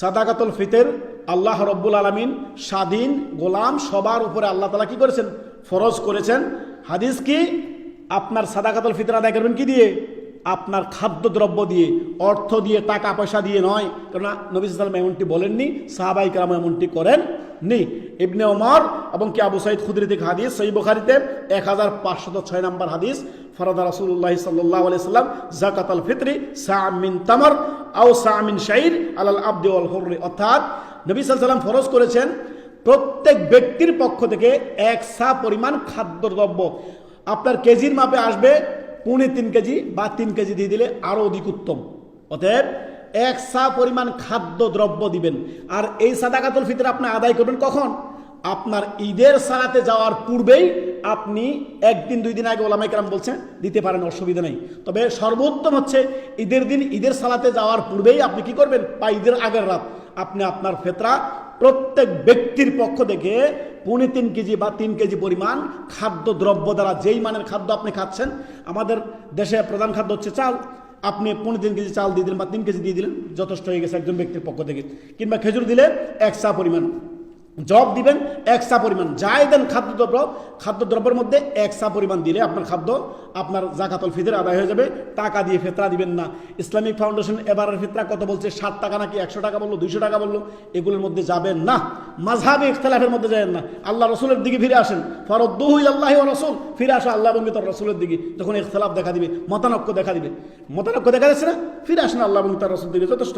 সাদাকাতুল ফিতর আল্লাহ রব্বুল আলামিন স্বাধীন গোলাম সবার উপরে আল্লাহ তাআলা কি করেছেন? ফরজ করেছেন। হাদিস কি? আপনার সাদাকাতুল ফিতর আদায় করবেন কি দিয়ে? আপনার খাদ্যদ্রব্য দিয়ে, অর্থ দিয়ে, টাকা পয়সা দিয়ে নয়। কেননা নবী সাল্লাল্লাহু আলাইহি ওয়াসাল্লাম এমনটি বলেননি, সাহাবায়ে কেরাম এমনটি করেননি। ইবনে ওমর এবং কি আবু সাঈদ খুদরি থেকে হাদিস, সহিহ বুখারীতে 1506 নম্বর হাদিস, ফরাদা রাসূলুল্লাহ সাল্লাল্লাহু আলাইহি ওয়াসাল্লাম যাকাতুল ফিতরি সা' মিন তামর আও সা' মিন শাইর আলাল আবদি ওয়াল হুররি। অর্থাৎ নবী সাল্লাল্লাহু আলাইহি ওয়াসাল্লাম ফরজ করেছেন প্রত্যেক ব্যক্তির পক্ষ থেকে এক সা পরিমাণ খাদ্যদ্রব্য, আপনার কেজির মাপে আসবে 3.5 কেজি বা 3 কেজি দিয়ে দিলে আরো অধিক উত্তম। অতএব এক সা পরিমাণ খাদ্যদ্রব্য দিবেন। আর এই সাদাকাতুল ফিতর আপনি আদায় করবেন কখন? আপনার ঈদের সালাতে যাওয়ার পূর্বেই। আপনি একদিন 2 দিন আগে ওলামায়ে কেরাম বলছেন দিতে পারেন, অসুবিধা নেই। তবে সর্বোত্তম হচ্ছে ঈদের দিন, ঈদের সালাতে যাওয়ার পূর্বেই আপনি কি করবেন? বা ঈদের আগের রাত আপনি আপনার ফিতরা প্রত্যেক ব্যক্তির পক্ষ থেকে 3.5 কেজি বা 3 কেজি পরিমাণ খাদ্যদ্রব্য দ্বারা, যেই মানের খাদ্য আপনি খাচ্ছেন, আমাদের দেশে প্রধান খাদ্য হচ্ছে চাল, আপনি 3.5 কেজি চাল দিয়ে দিলেন বা 3 কেজি দিয়ে দিলেন, যথেষ্ট হয়ে গেছে একজন ব্যক্তির পক্ষ থেকে। কিংবা খেজুর দিলে 1 সা পরিমাণ, জব দিবেন 1 সা পরিমাণ, যাই দেন খাদ্যদ্রব্যের মধ্যে 1 সা পরিমাণ দিলে আপনার খাদ্য, আপনার যাকাতুল ফিতর আদায় হয়ে যাবে। টাকা দিয়ে ফিতরা দিবেন না। ইসলামিক ফাউন্ডেশন এবারের ফিতরা কত বলছে? 60 টাকা নাকি 100 টাকা বললো, 200 টাকা বললো, এগুলোর মধ্যে যাবেন না। মাযহাবি ইখতিলাফের মধ্যে যাবেন না। আল্লাহ রসুলের দিকে ফিরে আসেন। ফারুদ্দুহু ইলাল্লাহি ওয়া রাসূল, ফিরে আসো আল্লাহ এবং তার রসুলের দিকে। যখন ইখতিলাফ দেখা দিবে, মতানক্য দেখা দিবে, মতানক্য দেখা যাচ্ছে না, ফিরে আসেন আল্লাহ এবং তার রসুল দিকে, যথেষ্ট।